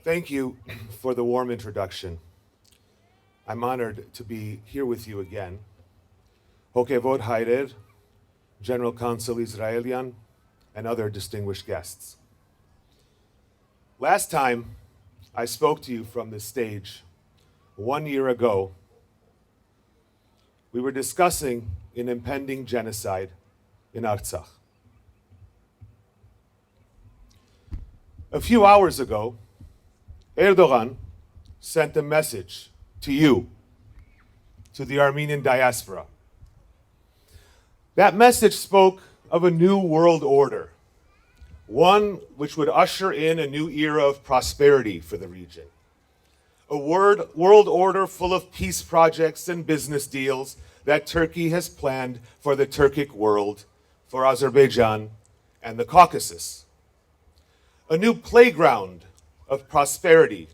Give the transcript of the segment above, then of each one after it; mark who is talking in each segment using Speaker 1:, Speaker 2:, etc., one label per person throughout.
Speaker 1: Thank you for the warm introduction. I'm honored to be here with you again. Hokevod Hairer, General Consul Israelian, and other distinguished guests. Last time I spoke to you from this stage 1 year ago, we were discussing an impending genocide in Artsakh. A few hours ago, Erdogan sent a message to you, to the Armenian diaspora. That message spoke of a new world order, one which would usher in a new era of prosperity for the region. A world order full of peace projects and business deals that Turkey has planned for the Turkic world, for Azerbaijan and the Caucasus. A new playground of prosperity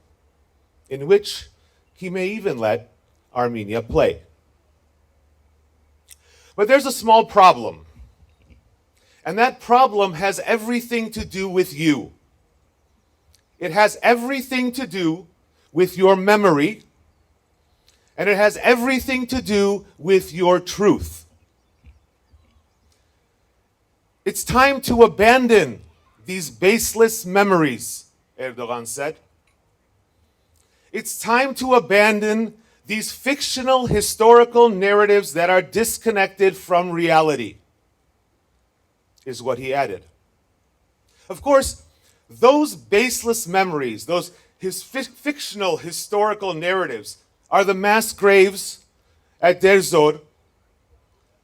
Speaker 1: in which he may even let Armenia play. But there's a small problem, and that problem has everything to do with you. It has everything to do with your memory, and it has everything to do with your truth. It's time to abandon these baseless memories, Erdogan said. It's time to abandon these fictional historical narratives that are disconnected from reality, is what he added. Of course, those baseless memories, his fictional historical narratives, are the mass graves at Deir Zor.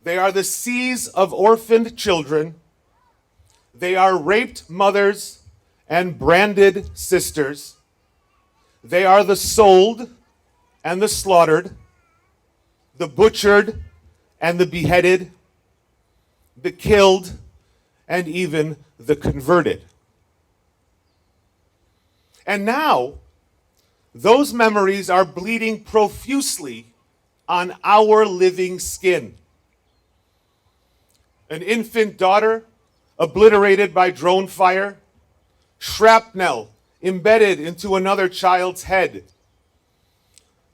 Speaker 1: They are the seas of orphaned children. They are raped mothers and branded sisters. They are the sold and the slaughtered, the butchered and the beheaded, the killed and even the converted. And now, those memories are bleeding profusely on our living skin. An infant daughter obliterated by drone fire, shrapnel embedded into another child's head,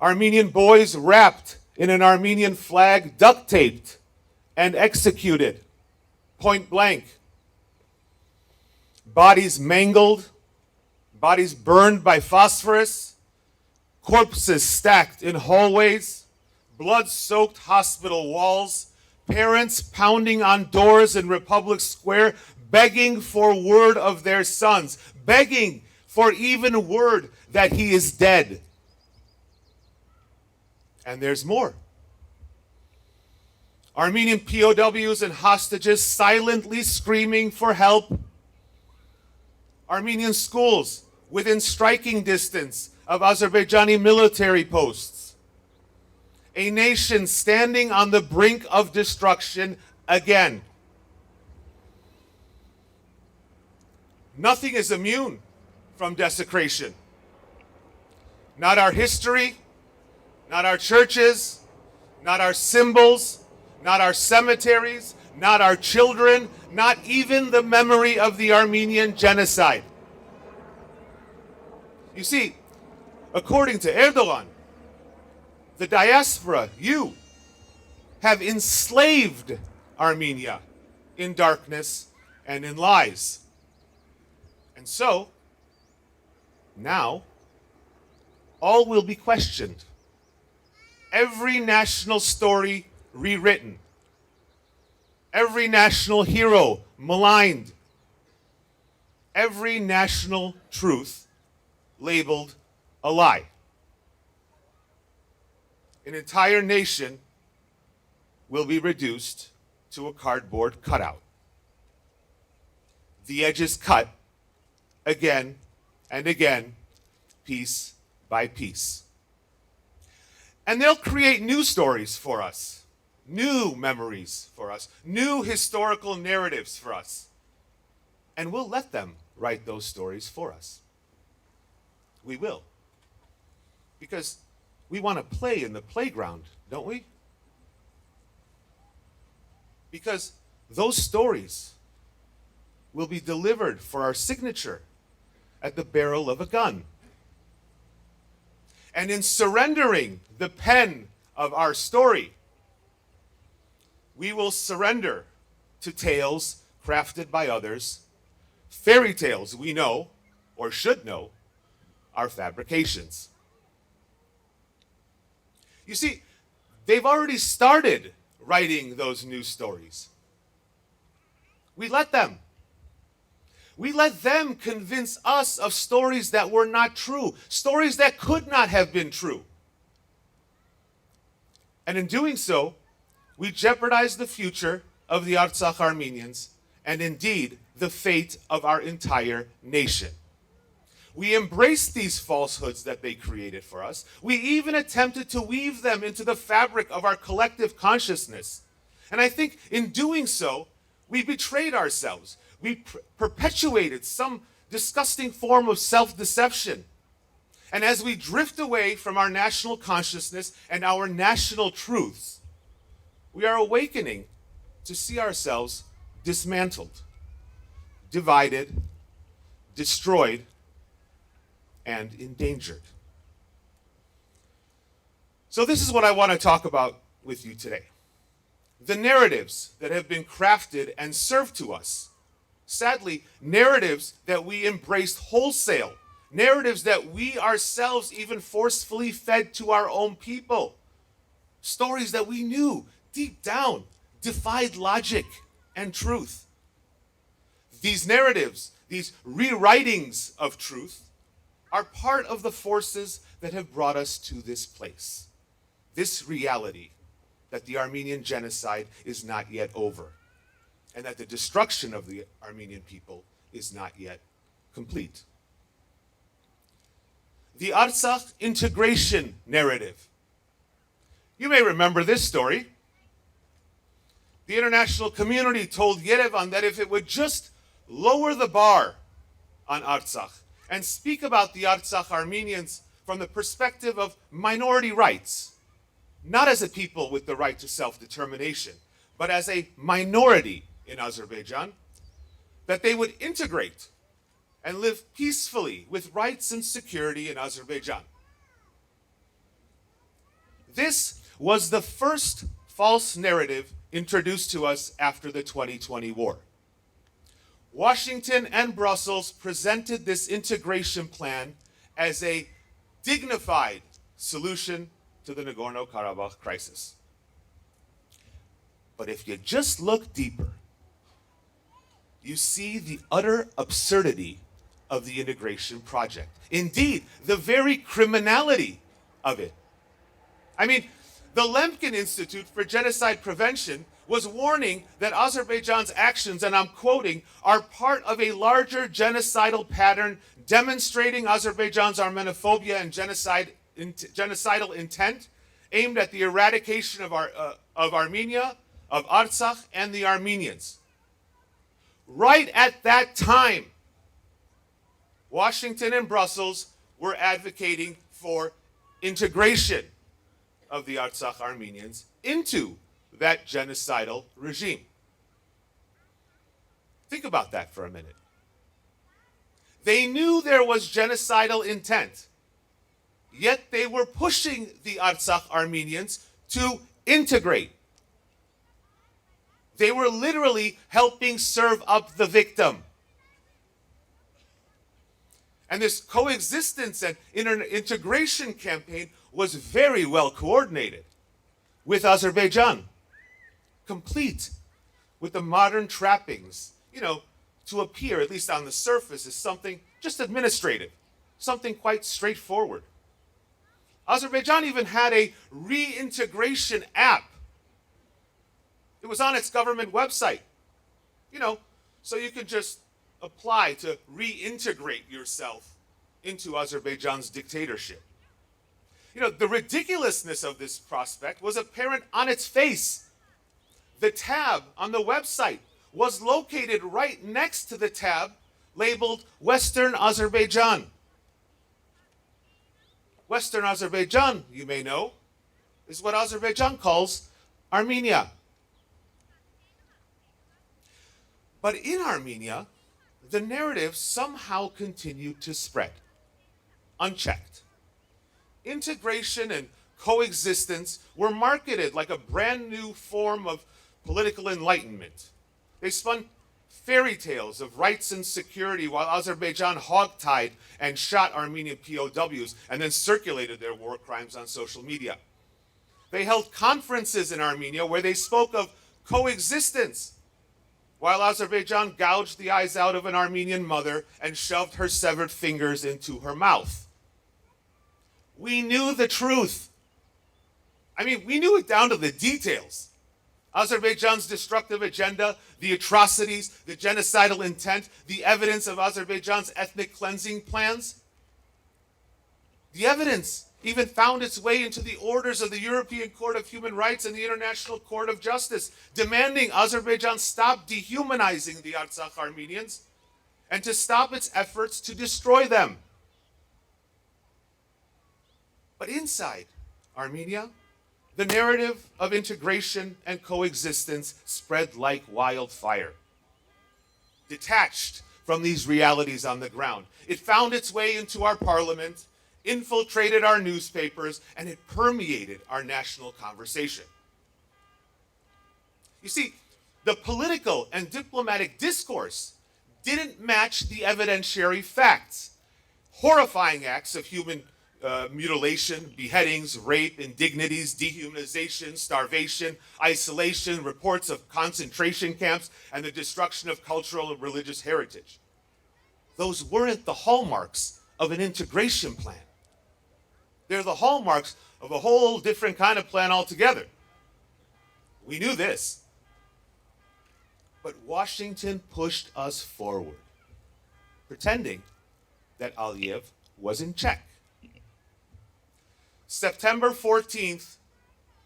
Speaker 1: Armenian boys wrapped in an Armenian flag, duct taped and executed, point blank, bodies mangled, bodies burned by phosphorus, corpses stacked in hallways, blood-soaked hospital walls, parents pounding on doors in Republic Square, begging for word of their sons, begging for even word that he is dead. And there's more. Armenian POWs and hostages silently screaming for help. Armenian schools within striking distance of Azerbaijani military posts. A nation standing on the brink of destruction again. Nothing is immune from desecration. Not our history, not our churches, not our symbols, not our cemeteries, not our children, not even the memory of the Armenian genocide. You see, according to Erdogan, the diaspora, you, have enslaved Armenia in darkness and in lies. And so, now, all will be questioned. Every national story rewritten. Every national hero maligned. Every national truth labeled a lie. An entire nation will be reduced to a cardboard cutout. The edges cut again and again, piece by piece. And they'll create new stories for us, new memories for us, new historical narratives for us. And we'll let them write those stories for us. We will. Because we want to play in the playground, don't we? Because those stories will be delivered for our signature at the barrel of a gun And in surrendering the pen of our story, we will surrender to tales crafted by others. Fairy tales we know, or should know, are fabrications. You see, they've already started writing those new stories. We let them. We let them convince us of stories that were not true, stories that could not have been true. And in doing so, we jeopardize the future of the Artsakh Armenians and indeed the fate of our entire nation. We embraced these falsehoods that they created for us. We even attempted to weave them into the fabric of our collective consciousness. And I think in doing so, we betrayed ourselves. We perpetuated some disgusting form of self-deception. And as we drift away from our national consciousness and our national truths, we are awakening to see ourselves dismantled, divided, destroyed, and endangered. So this is what I want to talk about with you today. The narratives that have been crafted and served to us. Sadly, narratives that we embraced wholesale. Narratives that we ourselves even forcefully fed to our own people. Stories that we knew deep down defied logic and truth. These narratives, these rewritings of truth, are part of the forces that have brought us to this place. This reality that the Armenian genocide is not yet over, and that the destruction of the Armenian people is not yet complete. The Artsakh integration narrative. You may remember this story. The international community told Yerevan that if it would just lower the bar on Artsakh and speak about the Artsakh Armenians from the perspective of minority rights, not as a people with the right to self-determination, but as a minority in Azerbaijan, that they would integrate and live peacefully with rights and security in Azerbaijan. This was the first false narrative introduced to us after the 2020 war. Washington and Brussels presented this integration plan as a dignified solution to the Nagorno-Karabakh crisis. But if you just look deeper, you see the utter absurdity of the integration project. Indeed, the very criminality of it. I mean, the Lemkin Institute for Genocide Prevention was warning that Azerbaijan's actions, and I'm quoting, are part of a larger genocidal pattern demonstrating Azerbaijan's Armenophobia and genocidal intent aimed at the eradication of Armenia, of Artsakh, and the Armenians. Right at that time, Washington and Brussels were advocating for integration of the Artsakh Armenians into that genocidal regime. Think about that for a minute. They knew there was genocidal intent, yet they were pushing the Artsakh Armenians to integrate. They were literally helping serve up the victim. And this coexistence and integration campaign was very well coordinated with Azerbaijan, complete with the modern trappings, to appear, at least on the surface, as something just administrative, something quite straightforward. Azerbaijan even had a reintegration app. It was on its government website, so you could just apply to reintegrate yourself into Azerbaijan's dictatorship. The ridiculousness of this prospect was apparent on its face. The tab on the website was located right next to the tab labeled Western Azerbaijan. Western Azerbaijan, you may know, is what Azerbaijan calls Armenia. But in Armenia, the narrative somehow continued to spread, unchecked. integration and coexistence were marketed like a brand new form of political enlightenment. They spun fairy tales of rights and security while Azerbaijan hogtied and shot Armenian POWs and then circulated their war crimes on social media. They held conferences in Armenia where they spoke of coexistence, while Azerbaijan gouged the eyes out of an Armenian mother and shoved her severed fingers into her mouth. We knew the truth. I mean, we knew it down to the details. Azerbaijan's destructive agenda, the atrocities, the genocidal intent, the evidence of Azerbaijan's ethnic cleansing plans. The evidence even found its way into the orders of the European Court of Human Rights and the International Court of Justice, demanding Azerbaijan stop dehumanizing the Artsakh Armenians and to stop its efforts to destroy them. But inside Armenia, the narrative of integration and coexistence spread like wildfire. Detached from these realities on the ground, it found its way into our parliament, infiltrated our newspapers, and it permeated our national conversation. You see, the political and diplomatic discourse didn't match the evidentiary facts. Horrifying acts of human mutilation, beheadings, rape, indignities, dehumanization, starvation, isolation, reports of concentration camps, and the destruction of cultural and religious heritage. Those weren't the hallmarks of an integration plan. They're the hallmarks of a whole different kind of plan altogether. We knew this. But Washington pushed us forward, pretending that Aliyev was in check. September 14th,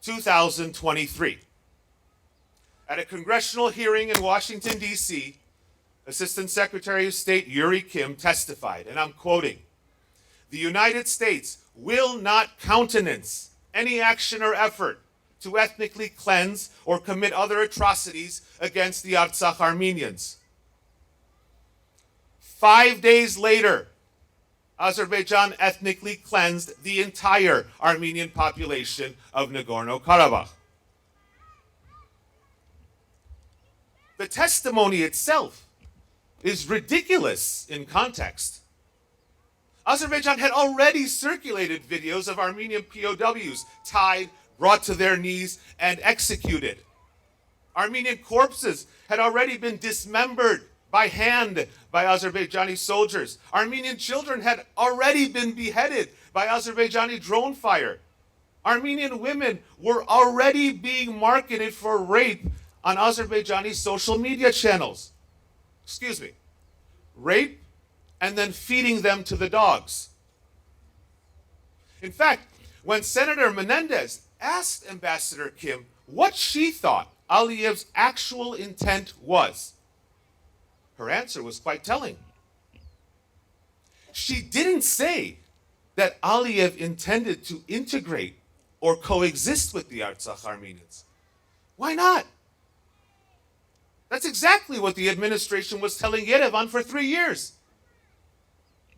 Speaker 1: 2023. At a congressional hearing in Washington, D.C., Assistant Secretary of State Yuri Kim testified, and I'm quoting, "The United States will not countenance any action or effort to ethnically cleanse or commit other atrocities against the Artsakh Armenians." 5 days later, Azerbaijan ethnically cleansed the entire Armenian population of Nagorno-Karabakh. The testimony itself is ridiculous in context. Azerbaijan had already circulated videos of Armenian POWs tied, brought to their knees, and executed. Armenian corpses had already been dismembered by hand by Azerbaijani soldiers. Armenian children had already been beheaded by Azerbaijani drone fire. Armenian women were already being marketed for rape on Azerbaijani social media channels. Excuse me. Rape and then feeding them to the dogs. In fact, when Senator Menendez asked Ambassador Kim what she thought Aliyev's actual intent was, her answer was quite telling. She didn't say that Aliyev intended to integrate or coexist with the Artsakh Armenians. Why not? That's exactly what the administration was telling Yerevan for 3 years.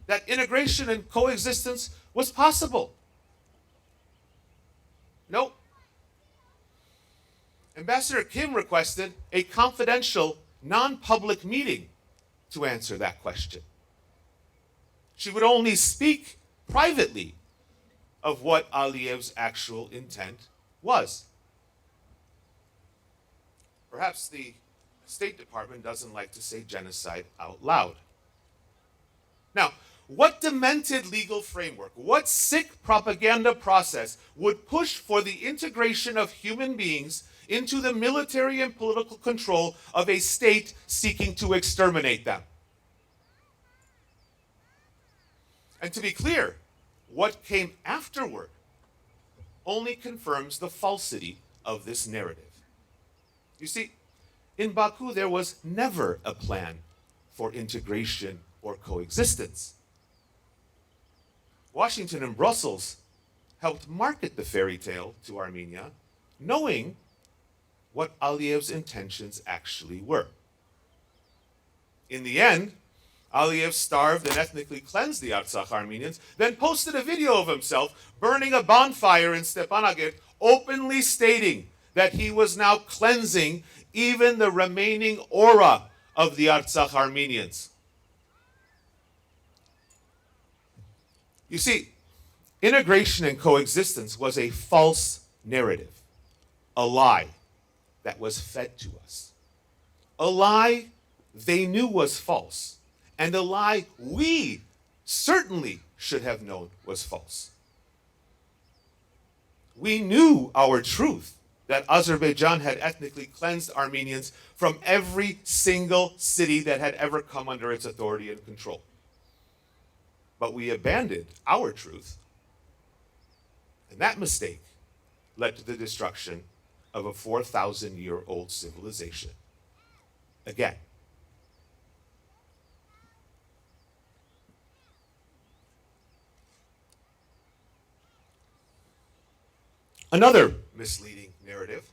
Speaker 1: That integration and coexistence was possible. Nope. Ambassador Kim requested a confidential, non-public meeting to answer that question. She would only speak privately of what Aliyev's actual intent was. Perhaps the State Department doesn't like to say genocide out loud. Now, what demented legal framework, what sick propaganda process would push for the integration of human beings into the military and political control of a state seeking to exterminate them? And to be clear, what came afterward only confirms the falsity of this narrative. You see, in Baku, there was never a plan for integration or coexistence. Washington and Brussels helped market the fairy tale to Armenia, knowing what Aliyev's intentions actually were. In the end, Aliyev starved and ethnically cleansed the Artsakh Armenians, then posted a video of himself burning a bonfire in Stepanakert, openly stating that he was now cleansing even the remaining aura of the Artsakh Armenians. You see, integration and coexistence was a false narrative, a lie that was fed to us. A lie they knew was false, and a lie we certainly should have known was false. We knew our truth, that Azerbaijan had ethnically cleansed Armenians from every single city that had ever come under its authority and control. But we abandoned our truth, and that mistake led to the destruction of a 4,000-year-old civilization. Again. Another misleading narrative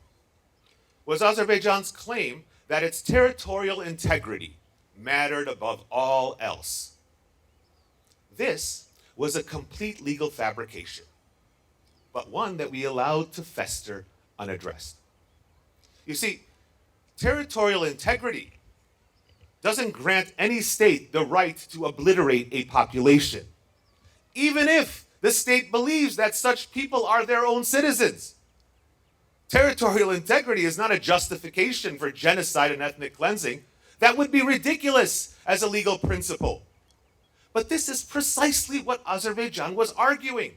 Speaker 1: was Azerbaijan's claim that its territorial integrity mattered above all else. This was a complete legal fabrication, but one that we allowed to fester unaddressed. You see, territorial integrity doesn't grant any state the right to obliterate a population, even if the state believes that such people are their own citizens. Territorial integrity is not a justification for genocide and ethnic cleansing. That would be ridiculous as a legal principle. But this is precisely what Azerbaijan was arguing.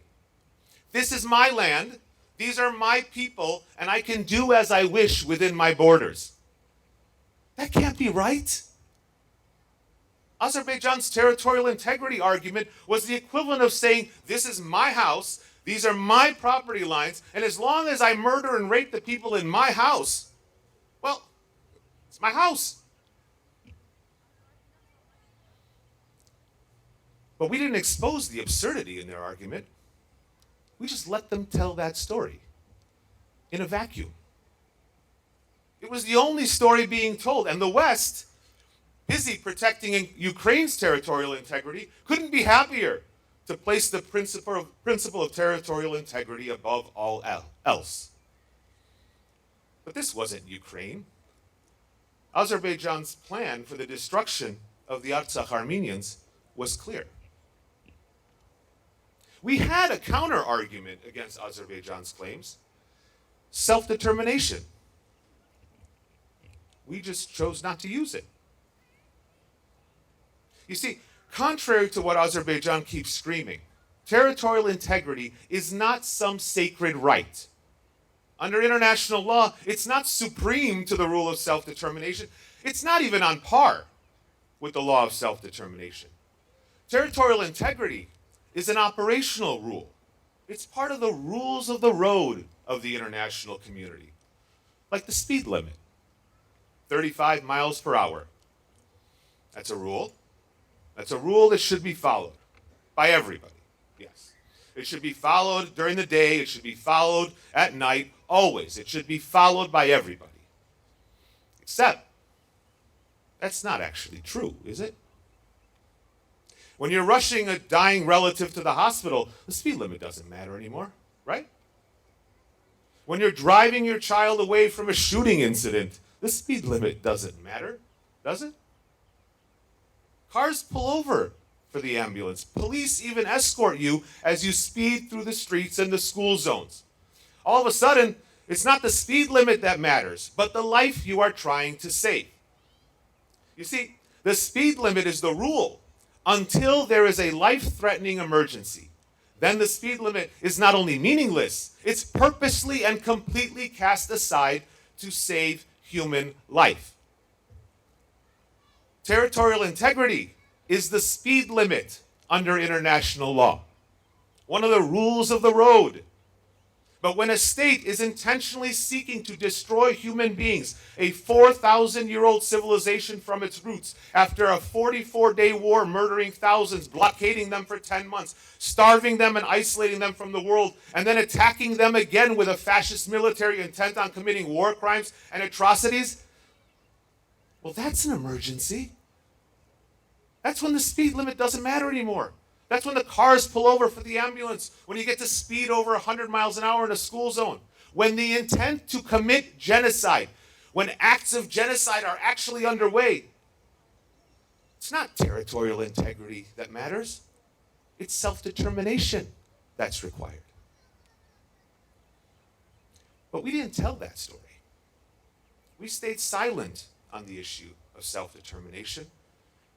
Speaker 1: This is my land, these are my people, and I can do as I wish within my borders. That can't be right. Azerbaijan's territorial integrity argument was the equivalent of saying, this is my house, these are my property lines, and as long as I murder and rape the people in my house, well, it's my house. But we didn't expose the absurdity in their argument. We just let them tell that story in a vacuum. It was the only story being told, and the West, busy protecting Ukraine's territorial integrity, couldn't be happier to place the principle of territorial integrity above all else. But this wasn't Ukraine. Azerbaijan's plan for the destruction of the Artsakh Armenians was clear. We had a counter-argument against Azerbaijan's claims: self-determination. We just chose not to use it. You see, contrary to what Azerbaijan keeps screaming, territorial integrity is not some sacred right. Under international law, it's not supreme to the rule of self-determination. It's not even on par with the law of self-determination. Territorial integrity is an operational rule. It's part of the rules of the road of the international community, like the speed limit, 35 miles per hour. That's a rule. That's a rule that should be followed by everybody, yes. It should be followed during the day, it should be followed at night, always. It should be followed by everybody. Except, that's not actually true, is it? When you're rushing a dying relative to the hospital, the speed limit doesn't matter anymore, right? When you're driving your child away from a shooting incident, the speed limit doesn't matter, does it? Cars pull over for the ambulance. Police even escort you as you speed through the streets and the school zones. All of a sudden, it's not the speed limit that matters, but the life you are trying to save. You see, the speed limit is the rule until there is a life-threatening emergency. Then the speed limit is not only meaningless, it's purposely and completely cast aside to save human life. Territorial integrity is the speed limit under international law, one of the rules of the road. But when a state is intentionally seeking to destroy human beings, a 4,000-year-old civilization from its roots, after a 44-day war murdering thousands, blockading them for 10 months, starving them and isolating them from the world, and then attacking them again with a fascist military intent on committing war crimes and atrocities, well, that's an emergency. That's when the speed limit doesn't matter anymore. That's when the cars pull over for the ambulance, when you get to speed over 100 miles an hour in a school zone. When the intent to commit genocide, when acts of genocide are actually underway, it's not territorial integrity that matters. It's self-determination that's required. But we didn't tell that story. We stayed silent on the issue of self-determination,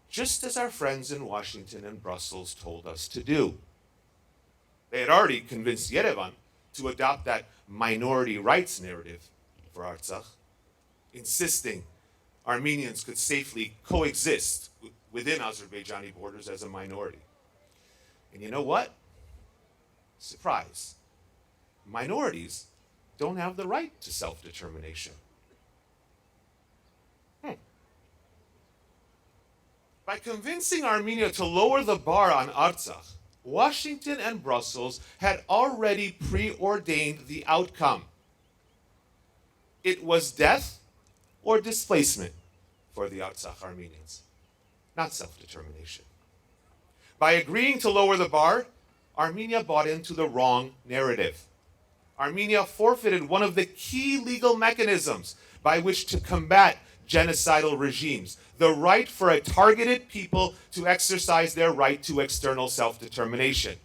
Speaker 1: just as our friends in Washington and Brussels told us to do. They had already convinced Yerevan to adopt that minority rights narrative for Artsakh, insisting Armenians could safely coexist within Azerbaijani borders as a minority. And you know what? Surprise. Minorities don't have the right to self-determination. By convincing Armenia to lower the bar on Artsakh, Washington and Brussels had already preordained the outcome. It was death or displacement for the Artsakh Armenians, not self-determination. By agreeing to lower the bar, Armenia bought into the wrong narrative. Armenia forfeited one of the key legal mechanisms by which to combat genocidal regimes, the right for a targeted people to exercise their right to external self-determination.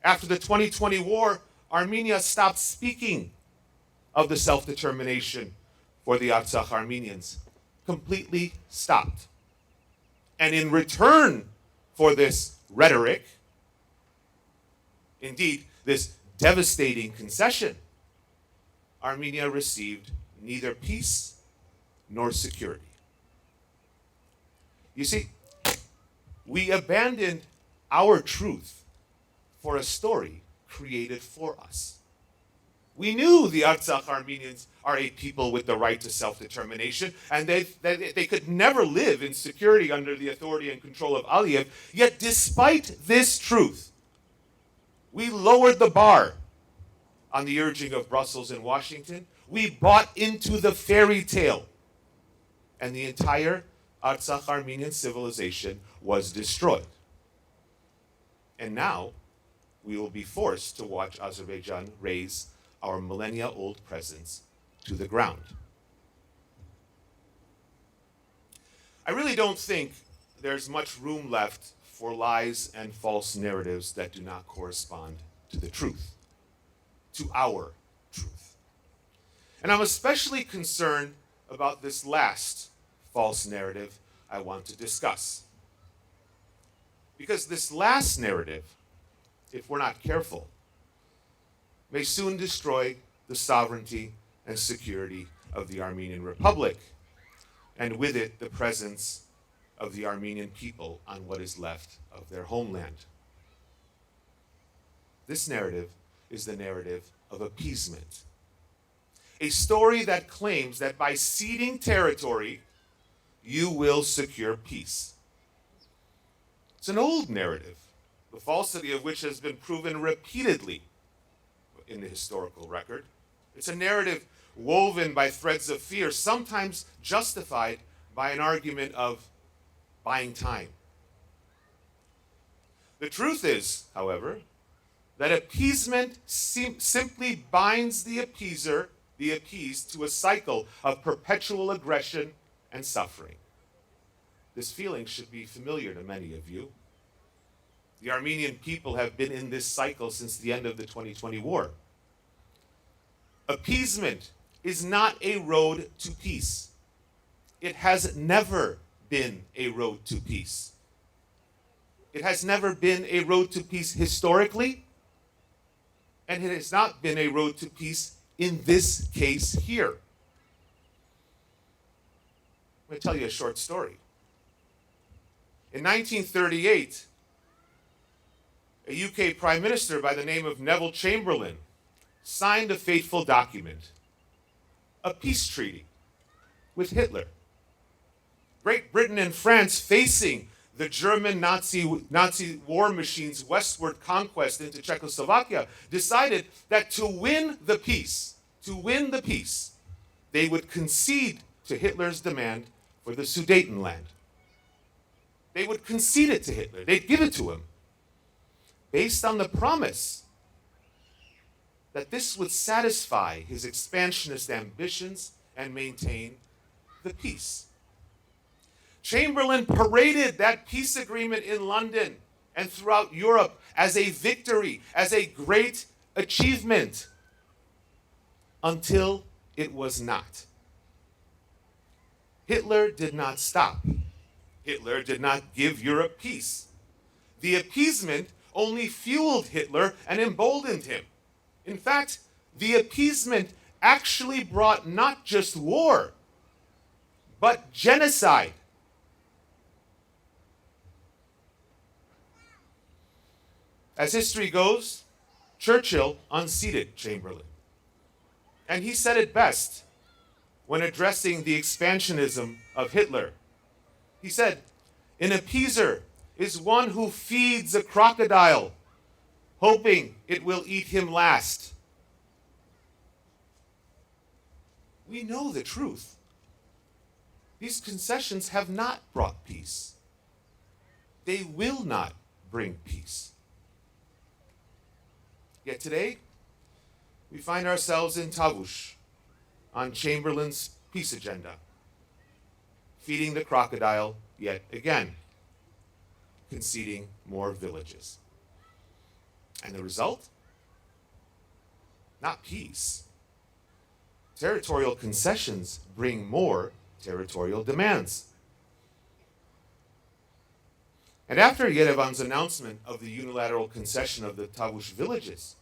Speaker 1: After the 2020 war, Armenia stopped speaking of the self-determination for the Artsakh Armenians, completely stopped. And in return for this rhetoric, indeed, this devastating concession, Armenia received neither peace nor security. You see, we abandoned our truth for a story created for us. We knew the Artsakh Armenians are a people with the right to self-determination, and they could never live in security under the authority and control of Aliyev. Yet despite this truth, we lowered the bar on the urging of Brussels and Washington. We bought into the fairy tale, and the entire Artsakh Armenian civilization was destroyed. And now we will be forced to watch Azerbaijan raze our millennia-old presence to the ground. I really don't think there's much room left for lies and false narratives that do not correspond to the truth, to our truth. And I'm especially concerned about this last false narrative I want to discuss. Because this last narrative, if we're not careful, may soon destroy the sovereignty and security of the Armenian Republic, and with it the presence of the Armenian people on what is left of their homeland. This narrative is the narrative of appeasement, a story that claims that by ceding territory, you will secure peace. It's an old narrative, the falsity of which has been proven repeatedly in the historical record. It's a narrative woven by threads of fear, sometimes justified by an argument of buying time. The truth is, however, that appeasement simply binds the appeaser, the appeased, to a cycle of perpetual aggression and suffering. This feeling should be familiar to many of you. The Armenian people have been in this cycle since the end of the 2020 war. Appeasement is not a road to peace. It has never been a road to peace. It has never been a road to peace historically, and it has not been a road to peace in this case here. I'm going to tell you a short story. In 1938, a UK Prime Minister by the name of Neville Chamberlain signed a fateful document, a peace treaty with Hitler. Great Britain and France, facing the German Nazi war machine's westward conquest into Czechoslovakia, decided that to win the peace, they would concede to Hitler's demand for the Sudetenland. They would concede it to Hitler. They'd give it to him based on the promise that this would satisfy his expansionist ambitions and maintain the peace. Chamberlain paraded that peace agreement in London and throughout Europe as a victory, as a great achievement, until it was not. Hitler did not stop. Hitler did not give Europe peace. The appeasement only fueled Hitler and emboldened him. In fact, the appeasement actually brought not just war, but genocide. As history goes, Churchill unseated Chamberlain. And he said it best when addressing the expansionism of Hitler. He said, "An appeaser is one who feeds a crocodile, hoping it will eat him last." We know the truth. These concessions have not brought peace. They will not bring peace. Yet today, we find ourselves in Tavush on Chamberlain's peace agenda, feeding the crocodile yet again, conceding more villages. And the result? Not peace. Territorial concessions bring more territorial demands. And after Yerevan's announcement of the unilateral concession of the Tavush villages,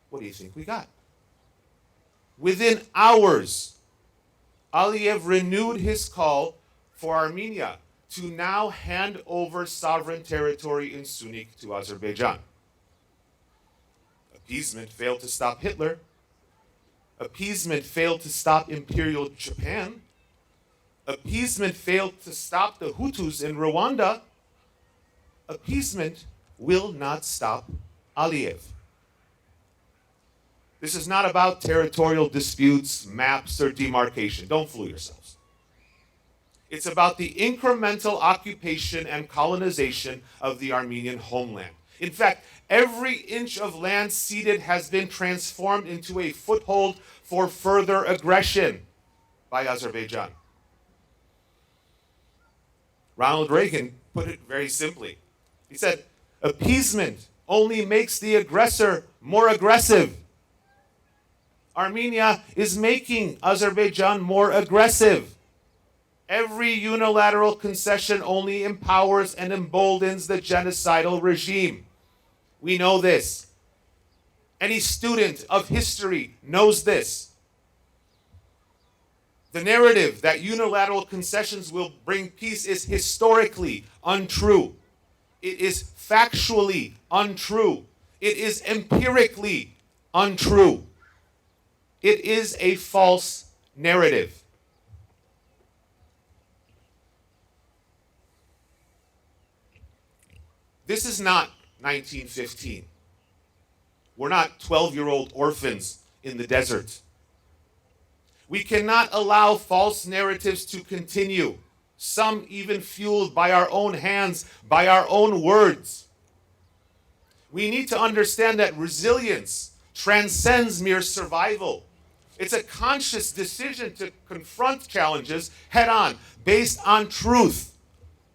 Speaker 1: what do you think we got? Within hours, Aliyev renewed his call for Armenia to now hand over sovereign territory in Sunik to Azerbaijan. Appeasement failed to stop Hitler. Appeasement failed to stop Imperial Japan. Appeasement failed to stop the Hutus in Rwanda. Appeasement will not stop Aliyev. This is not about territorial disputes, maps, or demarcation. Don't fool yourselves. It's about the incremental occupation and colonization of the Armenian homeland. In fact, every inch of land ceded has been transformed into a foothold for further aggression by Azerbaijan. Ronald Reagan put it very simply. He said, appeasement only makes the aggressor more aggressive. Armenia is making Azerbaijan more aggressive. Every unilateral concession only empowers and emboldens the genocidal regime. We know this. Any student of history knows this. The narrative that unilateral concessions will bring peace is historically untrue. It is factually untrue. It is empirically untrue. It is a false narrative. This is not 1915. We're not 12-year-old orphans in the desert. We cannot allow false narratives to continue, some even fueled by our own hands, by our own words. We need to understand that resilience transcends mere survival. It's a conscious decision to confront challenges head on, based on truth,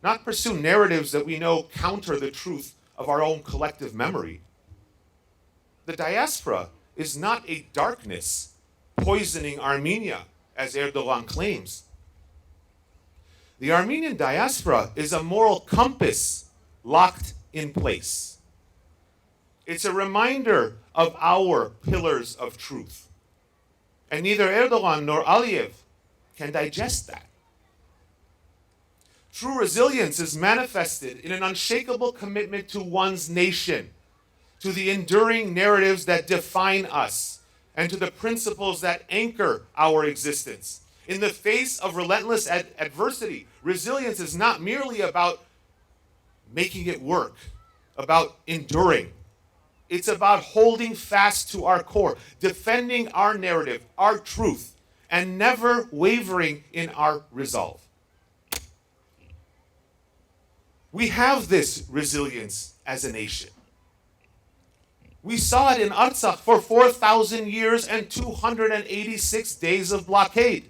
Speaker 1: not pursue narratives that we know counter the truth of our own collective memory. The diaspora is not a darkness poisoning Armenia, as Erdogan claims. The Armenian diaspora is a moral compass locked in place. It's a reminder of our pillars of truth. And neither Erdogan nor Aliyev can digest that. True resilience is manifested in an unshakable commitment to one's nation, to the enduring narratives that define us, and to the principles that anchor our existence. In the face of relentless adversity, resilience is not merely about making it work, about enduring. It's about holding fast to our core, defending our narrative, our truth, and never wavering in our resolve. We have this resilience as a nation. We saw it in Artsakh for 4,000 years and 286 days of blockade.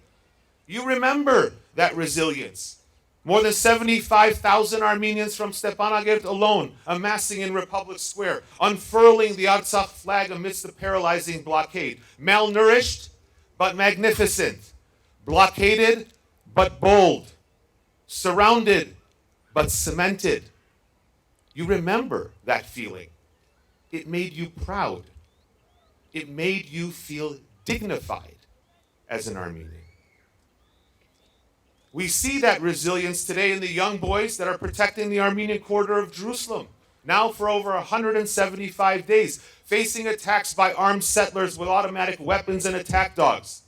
Speaker 1: You remember that resilience. More than 75,000 Armenians from Stepanakert alone amassing in Republic Square, unfurling the Artsakh flag amidst the paralyzing blockade. Malnourished, but magnificent. Blockaded, but bold. Surrounded, but cemented. You remember that feeling. It made you proud. It made you feel dignified as an Armenian. We see that resilience today in the young boys that are protecting the Armenian corridor of Jerusalem, now for over 175 days, facing attacks by armed settlers with automatic weapons and attack dogs.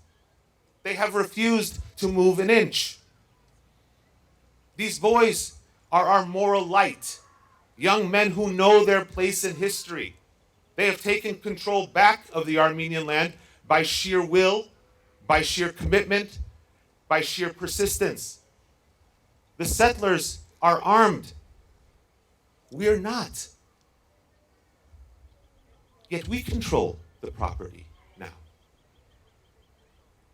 Speaker 1: They have refused to move an inch. These boys are our moral light, young men who know their place in history. They have taken control back of the Armenian land by sheer will, by sheer commitment, by sheer persistence. The settlers are armed. We're not. Yet we control the property now.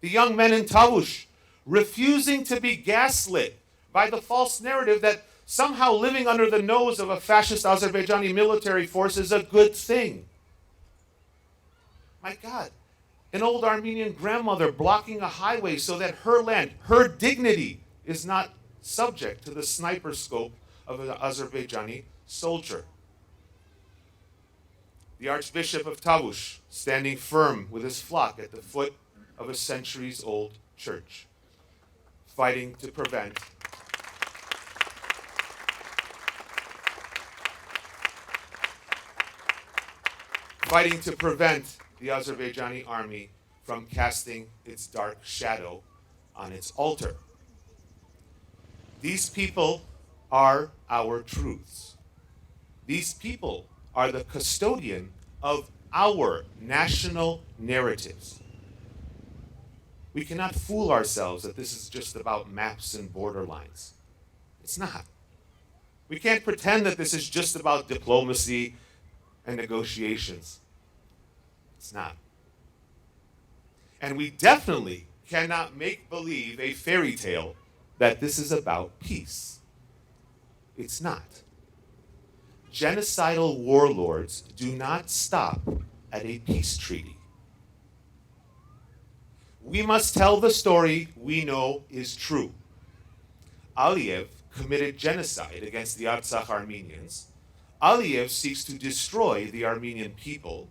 Speaker 1: The young men in Tavush refusing to be gaslit by the false narrative that somehow living under the nose of a fascist Azerbaijani military force is a good thing. My God, an old Armenian grandmother blocking a highway so that her land, her dignity, is not subject to the sniper scope of an Azerbaijani soldier. The Archbishop of Tavush standing firm with his flock at the foot of a centuries-old church, fighting to prevent the Azerbaijani army from casting its dark shadow on its altar. These people are our truths. These people are the custodian of our national narratives. We cannot fool ourselves that this is just about maps and borderlines. It's not. We can't pretend that this is just about diplomacy and negotiations. It's not. And we definitely cannot make believe a fairy tale that this is about peace. It's not. Genocidal warlords do not stop at a peace treaty. We must tell the story we know is true. Aliyev committed genocide against the Artsakh Armenians. Aliyev seeks to destroy the Armenian people.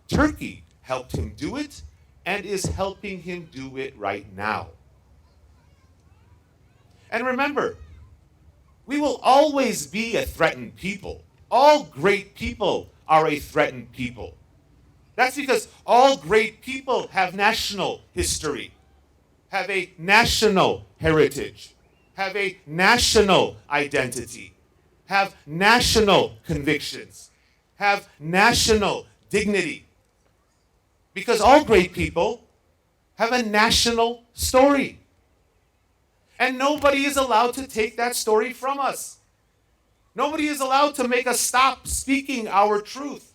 Speaker 1: Turkey helped him do it and is helping him do it right now. And remember, we will always be a threatened people. All great people are a threatened people. That's because all great people have national history, have a national heritage, have a national identity, have national convictions, have national dignity. Because all great people have a national story. And nobody is allowed to take that story from us. Nobody is allowed to make us stop speaking our truth.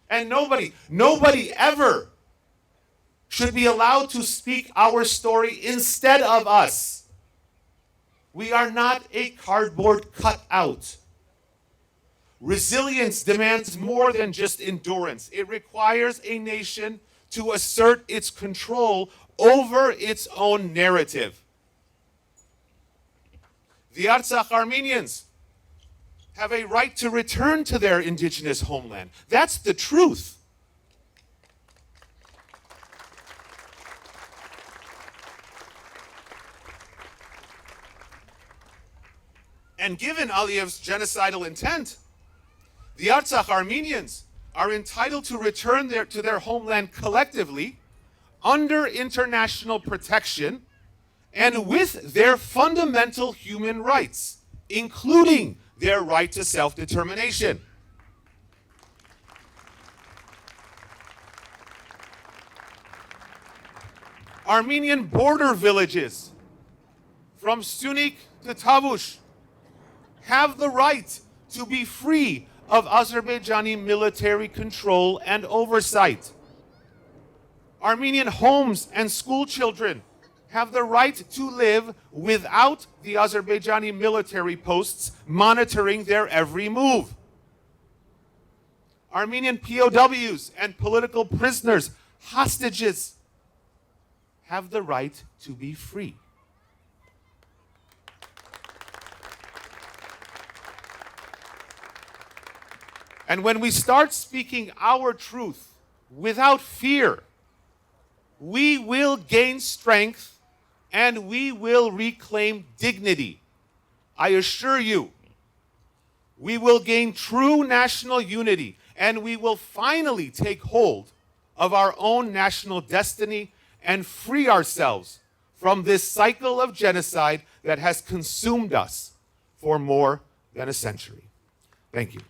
Speaker 1: And nobody ever should be allowed to speak our story instead of us. We are not a cardboard cutout. Resilience demands more than just endurance. It requires a nation to assert its control over its own narrative. The Artsakh Armenians have a right to return to their indigenous homeland. That's the truth. And given Aliyev's genocidal intent, the Artsakh Armenians are entitled to return to their homeland collectively under international protection and with their fundamental human rights, including their right to self-determination. Armenian border villages from Sunik to Tavush have the right to be free of Azerbaijani military control and oversight. Armenian homes and school children have the right to live without the Azerbaijani military posts monitoring their every move. Armenian POWs and political prisoners, hostages, have the right to be free. And when we start speaking our truth without fear, we will gain strength and we will reclaim dignity. I assure you, we will gain true national unity and we will finally take hold of our own national destiny and free ourselves from this cycle of genocide that has consumed us for more than a century. Thank you.